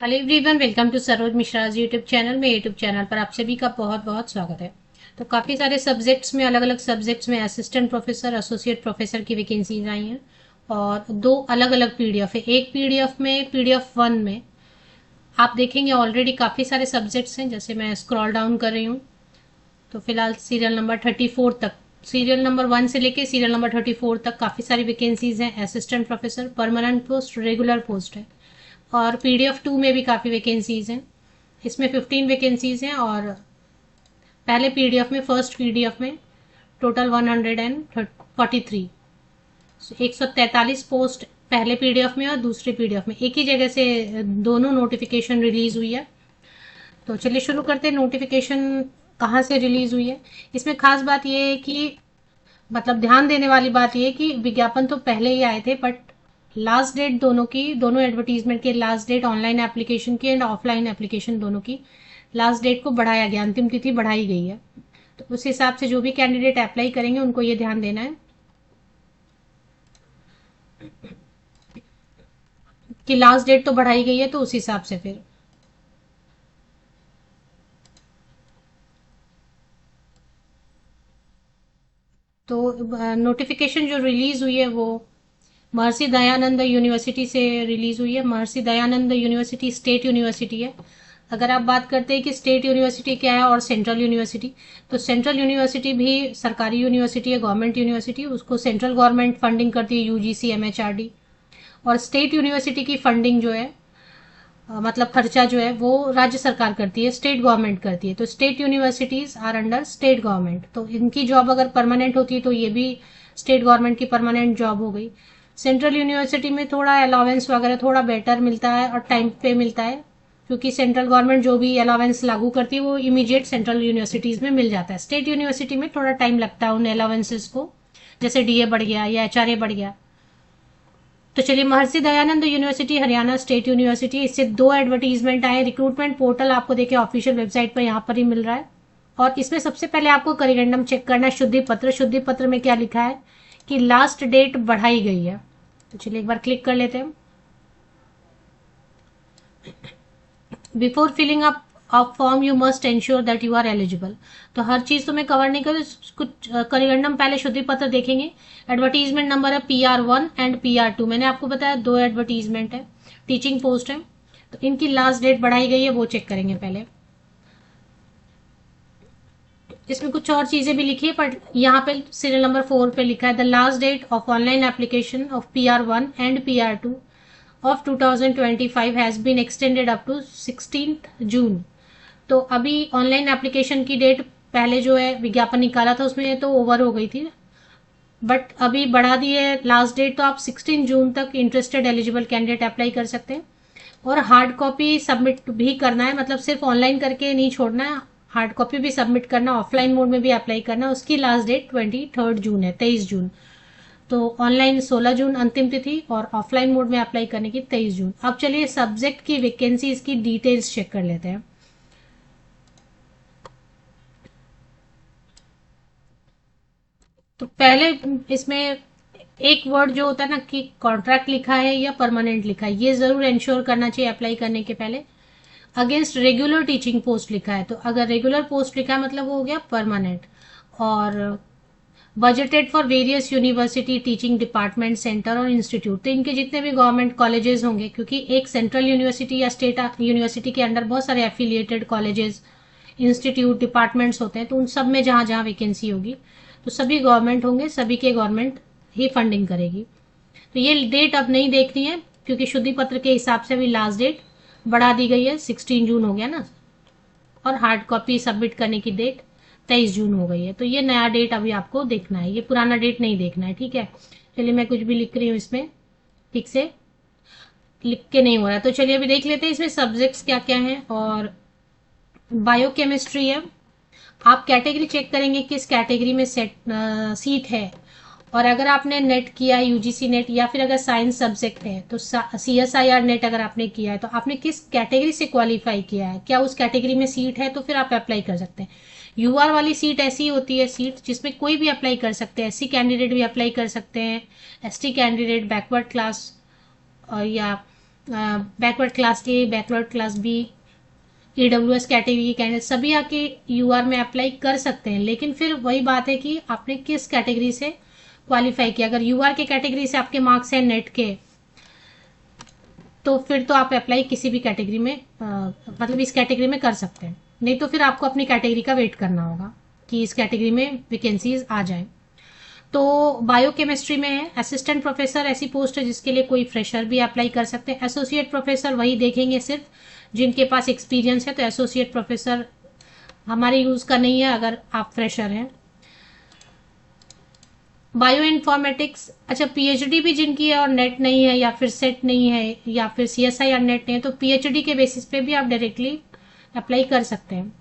Hello everyone, welcome to Saroj Mishra's YouTube channel में। YouTube channel पर आप सभी का बहुत बहुत स्वागत है। तो काफ़ी सारे सब्जेक्ट्स में, अलग अलग सब्जेक्ट्स में असिस्टेंट प्रोफेसर, एसोसिएट प्रोफेसर की वैकेंसीज आई हैं और दो अलग अलग पीडीएफ है। एक पीडीएफ में, पीडीएफ वन में आप देखेंगे ऑलरेडी काफ़ी सारे सब्जेक्ट्स हैं। जैसे मैं स्क्रॉल डाउन कर रही हूँ तो फिलहाल सीरियल नंबर 34 तक, सीरियल नंबर 1 से लेके सीरियल नंबर 34 तक काफ़ी सारी वैकेंसीज हैं। Assistant professor, permanent post, regular post है। और पीडीएफ 2 में भी काफ़ी वैकेंसीज हैं। इसमें 15 वैकेंसीज हैं और पहले पीडीएफ में, फर्स्ट पीडीएफ में टोटल 143, 143 पोस्ट पहले पीडीएफ में और दूसरे पीडीएफ में। एक ही जगह से दोनों नोटिफिकेशन रिलीज हुई है। तो चलिए शुरू करते हैं। नोटिफिकेशन कहाँ से रिलीज हुई है, इसमें खास बात यह है कि मतलब ध्यान देने वाली बात यह है कि विज्ञापन तो पहले ही आए थे, बट लास्ट डेट दोनों की, दोनों एडवर्टीजमेंट की लास्ट डेट, ऑनलाइन एप्लीकेशन की एंड ऑफलाइन एप्लीकेशन दोनों की लास्ट डेट को बढ़ाया गया, अंतिम तिथि बढ़ाई गई है। तो उस हिसाब से जो भी कैंडिडेट अप्लाई करेंगे उनको ये ध्यान देना है कि लास्ट डेट तो बढ़ाई गई है, तो उस हिसाब से फिर तो नोटिफिकेशन जो रिलीज हुई है वो महर्षि दयानंद यूनिवर्सिटी से रिलीज हुई है। Maharshi Dayanand university state university है। अगर आप बात करते हैं कि स्टेट यूनिवर्सिटी क्या है और सेंट्रल यूनिवर्सिटी, तो सेंट्रल यूनिवर्सिटी भी सरकारी यूनिवर्सिटी है, गवर्नमेंट यूनिवर्सिटी। उसको सेंट्रल गवर्नमेंट फंडिंग करती है, यूजीसी, एमएचआरडी। और स्टेट यूनिवर्सिटी की फंडिंग जो है, मतलब खर्चा जो है वो राज्य सरकार करती है, स्टेट गवर्नमेंट करती है। तो state universities are under state government. तो इनकी जॉब अगर परमानेंट होती है तो ये भी स्टेट गवर्नमेंट की परमानेंट जॉब हो गई। सेंट्रल यूनिवर्सिटी में थोड़ा अलावेंस वगैरह थोड़ा बेटर मिलता है और टाइम पे मिलता है, क्योंकि सेंट्रल गवर्नमेंट जो भी अलावेंस लागू करती है वो इमीडिएट सेंट्रल यूनिवर्सिटीज में मिल जाता है। स्टेट यूनिवर्सिटी में थोड़ा टाइम लगता है उन अलावेंसेस को, जैसे डीए बढ़ गया या एचआरए बढ़ गया। तो चलिए, Maharshi Dayanand university Haryana state university, इससे दो एडवर्टीजमेंट आए। रिक्रूटमेंट पोर्टल आपको देखिए ऑफिशियल वेबसाइट पर यहाँ पर ही मिल रहा है। और इसमें सबसे पहले आपको करिगंडम चेक करना है, शुद्धि पत्र। शुद्धि पत्र में क्या लिखा है कि लास्ट डेट बढ़ाई गई है। तो चलिए एक बार क्लिक कर लेते हैं। Before filling up of form you must ensure that you are eligible. तो हर चीज तो मैं कवर नहीं करूँ, कुछ करिगंडम पहले शुद्धि पत्र देखेंगे। एडवर्टीजमेंट नंबर है PR1 एंड PR2। मैंने आपको बताया दो एडवर्टीजमेंट है, टीचिंग पोस्ट है। तो इनकी लास्ट डेट बढ़ाई गई है, वो चेक करेंगे पहले। इसमें कुछ और चीजें भी लिखी है, पर यहाँ पे सीरियल नंबर 4 पे लिखा है the last date of online application of PR1 and PR2 of 2025 has been extended up to 16 June. तो अभी ऑनलाइन एप्लीकेशन की डेट पहले जो है विज्ञापन निकाला था उसमें तो ओवर हो गई थी, बट अभी बढ़ा दी है लास्ट डेट। तो आप 16 जून तक इंटरेस्टेड एलिजिबल कैंडिडेट अप्लाई कर सकते हैं। और हार्ड कॉपी सबमिट भी करना है, मतलब सिर्फ ऑनलाइन करके नहीं छोड़ना है, हार्ड कॉपी भी सबमिट करना, ऑफलाइन मोड में भी अप्लाई करना। उसकी लास्ट डेट 23 जून है, 23 जून। तो ऑनलाइन 16 जून अंतिम तिथि और ऑफलाइन मोड में अप्लाई करने की 23 जून। अब चलिए सब्जेक्ट की वैकेंसी, इसकी डिटेल्स चेक कर लेते हैं। तो पहले इसमें एक वर्ड जो होता है ना कि कॉन्ट्रैक्ट लिखा है या परमानेंट लिखा है, ये जरूर इंश्योर करना चाहिए अप्लाई करने के पहले। अगेंस्ट रेगुलर टीचिंग पोस्ट लिखा है, तो अगर रेगुलर पोस्ट लिखा है मतलब वो हो गया परमानेंट। और budgeted for various university, teaching department, centre और इंस्टीट्यूट। तो इनके जितने भी गवर्नमेंट कॉलेजेस होंगे, क्योंकि एक सेंट्रल यूनिवर्सिटी या स्टेट यूनिवर्सिटी के अंडर बहुत सारे एफिलिएटेड कॉलेजेस, इंस्टीट्यूट, डिपार्टमेंट्स होते हैं, तो उन सब में जहां जहां वैकेंसी होगी तो सभी गवर्नमेंट होंगे, सभी के गवर्नमेंट ही फंडिंग करेगी। तो ये डेट अब नहीं देखनी है, क्योंकि शुद्धि पत्र के हिसाब से भी लास्ट डेट बढ़ा दी गई है, 16 जून हो गया ना। और हार्ड कॉपी सबमिट करने की डेट 23 जून हो गई है। तो ये नया डेट अभी आपको देखना है, ये पुराना डेट नहीं देखना है, ठीक है। चलिए मैं कुछ भी लिख रही हूँ, इसमें ठीक से लिख के नहीं हो रहा है। तो चलिए अभी देख लेते हैं इसमें सब्जेक्ट्स क्या क्या हैं। और बायोकेमिस्ट्री है। आप कैटेगरी चेक करेंगे किस कैटेगरी में सीट है। और अगर आपने नेट किया है, यूजीसी नेट, या फिर अगर साइंस सब्जेक्ट है तो CSIR नेट अगर आपने किया है, तो आपने किस कैटेगरी से क्वालिफाई किया है, क्या उस कैटेगरी में सीट है, तो फिर आप अप्लाई कर सकते हैं। यूआर वाली सीट ऐसी होती है सीट जिसमें कोई भी अप्लाई कर सकते हैं, SC कैंडिडेट भी अप्लाई कर सकते हैं, ST कैंडिडेट, बैकवर्ड क्लास, या backward class A, backward class B, EWS category के कैंडिडेट सभी आके यूआर में अप्लाई कर सकते हैं, लेकिन फिर वही बात है कि आपने किस कैटेगरी से क्वालिफाई किया। अगर यूआर के कैटेगरी से आपके मार्क्स हैं नेट के, तो फिर तो आप अप्लाई किसी भी कैटेगरी में मतलब इस कैटेगरी में कर सकते हैं, नहीं तो फिर आपको अपनी कैटेगरी का वेट करना होगा कि इस कैटेगरी में वैकेंसीज आ जाएं। तो बायोकेमिस्ट्री में है असिस्टेंट प्रोफेसर, ऐसी पोस्ट है जिसके लिए कोई फ्रेशर भी अप्लाई कर सकते हैं। एसोसिएट प्रोफेसर वही देखेंगे सिर्फ जिनके पास एक्सपीरियंस है, तो एसोसिएट प्रोफेसर हमारे यूज का नहीं है अगर आप फ्रेशर हैं। बायो इन्फॉर्मेटिक्स, अच्छा पीएचडी भी जिनकी है और नेट नहीं है या फिर सेट नहीं है या फिर सीएसआई और नेट नहीं है, तो पीएचडी के बेसिस पे भी आप डायरेक्टली अप्लाई कर सकते हैं।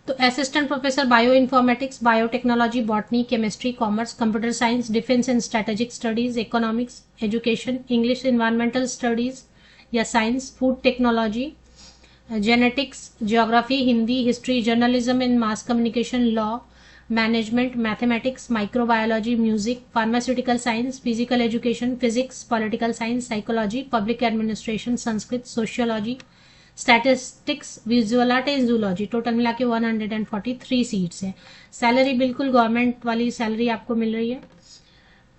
तो assistant professor bioinformatics, biotechnology, botany, chemistry, commerce, computer science, defence and strategic studies, economics, education, English, environmental studies या science, food technology, genetics, geography, Hindi, history, journalism in mass communication, law, management, mathematics, microbiology, music, pharmaceutical science, physical education, physics, political science, psychology, public administration, Sanskrit, sociology, statistics, visual art and zoology. Total मिला के 143 seats है। Salary बिल्कुल government वाली salary आपको मिल रही है।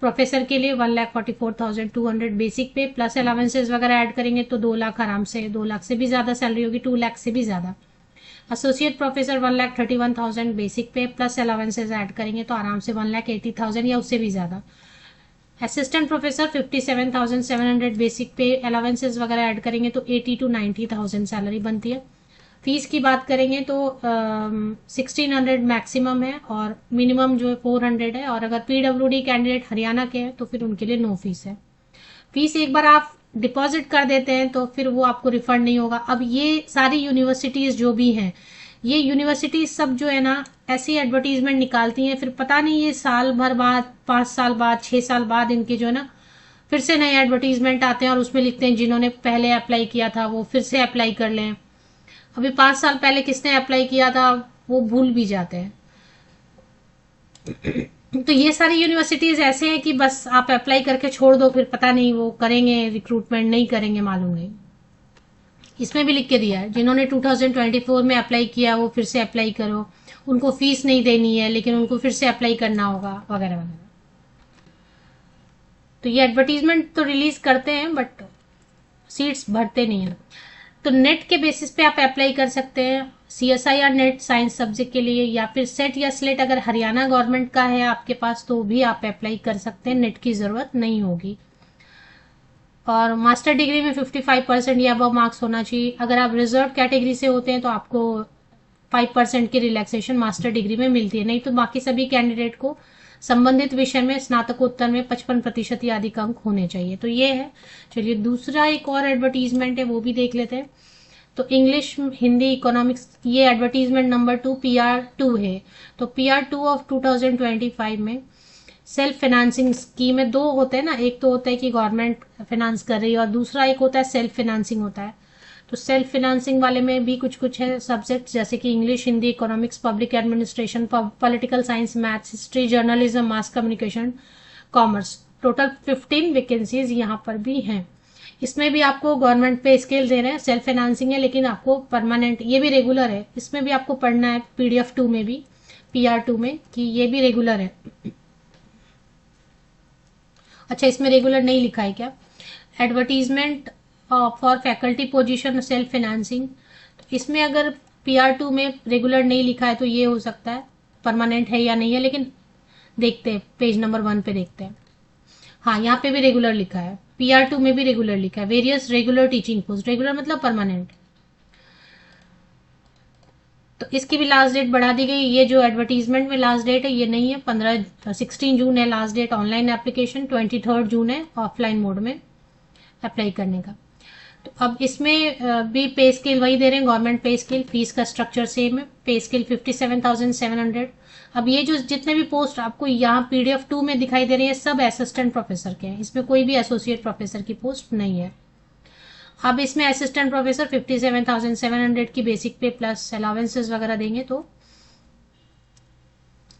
Professor के लिए 1,44,200 बेसिक पे, प्लस अलावेंसेज वगैरह ऐड करेंगे तो 2 लाख आराम से, 2 लाख से भी ज्यादा सैलरी होगी, 2 लाख से भी ज्यादा। एसोसिएट प्रोफेसर 1,31,000 बेसिक पे, प्लस अलावेंसेज ऐड करेंगे तो आराम से 1,80,000 या उससे भी ज्यादा। असिस्टेंट प्रोफेसर 57,700 बेसिक पे, अलावेंसेज वगैरह ऐड करेंगे तो 80 to 90,000 सैलरी बनती है। फीस की बात करेंगे तो 1600 मैक्सिमम है और मिनिमम जो है 400 है, और अगर पीडब्ल्यूडी कैंडिडेट हरियाणा के हैं तो फिर उनके लिए नो फीस है। फीस एक बार आप डिपॉजिट कर देते हैं तो फिर वो आपको रिफंड नहीं होगा। अब ये सारी यूनिवर्सिटीज जो भी हैं, ये यूनिवर्सिटीज सब जो है ना ऐसी एडवर्टीजमेंट निकालती हैं, फिर पता नहीं ये साल भर बाद, 5 साल बाद, 6 साल बाद इनके जो है ना फिर से नए एडवर्टीजमेंट आते हैं और उसमें लिखते हैं जिन्होंने पहले अप्लाई किया था वो फिर से अप्लाई कर लें। अभी 5 साल पहले किसने अप्लाई किया था वो भूल भी जाते हैं। तो ये सारी यूनिवर्सिटीज ऐसे हैं कि बस आप अप्लाई करके छोड़ दो, फिर पता नहीं वो करेंगे रिक्रूटमेंट नहीं करेंगे, मालूम नहीं। इसमें भी लिख के दिया है जिन्होंने 2024 में अप्लाई किया वो फिर से अप्लाई करो, उनको फीस नहीं देनी है लेकिन उनको फिर से अप्लाई करना होगा वगैरह वगैरह। तो ये एडवर्टीजमेंट तो रिलीज करते हैं बट सीट्स भरते नहीं है। तो नेट के बेसिस पे आप अप्लाई कर सकते हैं सीएसआई या नेट साइंस सब्जेक्ट के लिए, या फिर सेट या स्लेट अगर हरियाणा गवर्नमेंट का है आपके पास तो भी आप अप्लाई कर सकते हैं, नेट की जरूरत नहीं होगी। और मास्टर डिग्री में 55% या अबव मार्क्स होना चाहिए। अगर आप रिजर्व कैटेगरी से होते हैं तो आपको 5% की रिलैक्सेशन मास्टर डिग्री में मिलती है, नहीं तो बाकी सभी कैंडिडेट को संबंधित विषय में स्नातकोत्तर में 55% या अधिक अंक होने चाहिए। तो ये है। चलिए दूसरा एक और एडवर्टीजमेंट है वो भी देख लेते हैं। तो इंग्लिश, हिंदी, इकोनॉमिक्स, ये एडवर्टीजमेंट नंबर 2 PR2 है। तो PR2 ऑफ 2025 में सेल्फ फाइनेंसिंग स्कीम में 2 होते हैं ना, एक तो होता है कि गवर्नमेंट फाइनेंस कर रही है और दूसरा एक होता है सेल्फ फाइनेंसिंग होता है। तो सेल्फ फाइनेंसिंग वाले में भी कुछ कुछ है सब्जेक्ट जैसे कि English, Hindi, economics, public administration, political science, maths, history, journalism, mass communication, commerce. Total 15 vacancies यहाँ पर भी हैं। इसमें भी आपको गवर्नमेंट पे स्केल दे रहे हैं, सेल्फ फाइनेंसिंग है लेकिन आपको परमानेंट, ये भी रेगुलर है, इसमें भी आपको पढ़ना है PDF2 में भी, PR2 में, कि ये भी रेगुलर है। अच्छा इसमें रेगुलर नहीं लिखा है क्या? Advertisement for faculty position self financing, तो इसमें अगर PR2 में रेगुलर नहीं लिखा है तो ये हो सकता है परमानेंट है या नहीं है, लेकिन देखते हैं पेज नंबर 1 पे देखते हैं। हाँ यहाँ पे भी रेगुलर लिखा है, PR2 में भी रेगुलर लिखा है, various regular teaching post, regular मतलब परमानेंट। तो इसकी भी लास्ट डेट बढ़ा दी गई। ये जो एडवर्टीजमेंट में लास्ट डेट है ये नहीं है, 16 जून है लास्ट डेट ऑनलाइन एप्लीकेशन, 23 जून है ऑफलाइन मोड में अप्लाई करने का। तो अब इसमें भी पे स्केल वही दे रहे हैं, गवर्नमेंट पे स्केल, फीस का स्ट्रक्चर सेम है, पे स्केल 57,700। अब ये जो जितने भी पोस्ट आपको यहाँ PDF2 में दिखाई दे रही है सब असिस्टेंट प्रोफेसर के हैं, इसमें कोई भी एसोसिएट प्रोफेसर की पोस्ट नहीं है। अब इसमें असिस्टेंट प्रोफेसर 57,700 की बेसिक पे प्लस अलावेंसेस वगैरह देंगे तो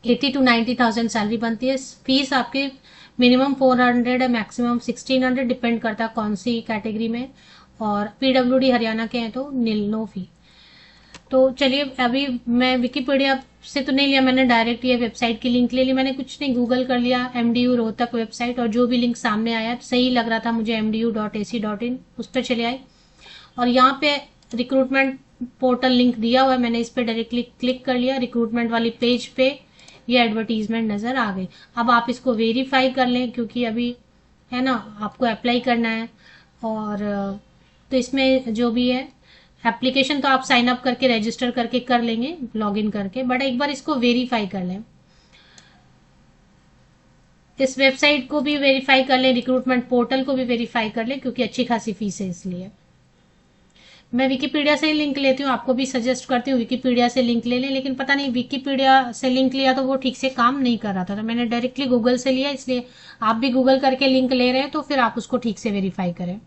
80 to 90,000 सैलरी बनती है। फीस आपकी मिनिमम 400 है, मैक्सिमम 1600, डिपेंड करता है कौन सी कैटेगरी में। और पीडब्ल्यूडी हरियाणा के हैं तो नो फी। तो चलिए, अभी मैं विकिपीडिया से तो नहीं लिया मैंने, डायरेक्ट ये वेबसाइट की लिंक ले ली मैंने, कुछ नहीं गूगल कर लिया MDU रोहतक वेबसाइट, और जो भी लिंक सामने आया सही लग रहा था मुझे mdu.ac.in, उस पर चले आए। और यहाँ पे रिक्रूटमेंट पोर्टल लिंक दिया हुआ है, मैंने इस पर डायरेक्टली क्लिक कर लिया। रिक्रूटमेंट वाली पेज पे ये एडवर्टीजमेंट नजर आ गई। अब आप इसको वेरीफाई कर लें, क्योंकि अभी है ना आपको अप्लाई करना है। और तो इसमें जो भी है एप्लीकेशन तो आप साइन अप करके रजिस्टर करके कर लेंगे लॉगिन करके, बट एक बार इसको वेरीफाई कर लें, इस वेबसाइट को भी वेरीफाई कर लें, रिक्रूटमेंट पोर्टल को भी वेरीफाई कर लें, क्योंकि अच्छी खासी फीस है इसलिए। मैं विकिपीडिया से ही लिंक लेती हूँ, आपको भी सजेस्ट करती हूँ विकिपीडिया से लिंक ले लें, लेकिन पता नहीं विकिपीडिया से लिंक लिया तो वो ठीक से काम नहीं कर रहा था, तो मैंने डायरेक्टली गूगल से लिया। इसलिए आप भी गूगल करके लिंक ले रहे हैं तो फिर आप उसको ठीक से वेरीफाई करें।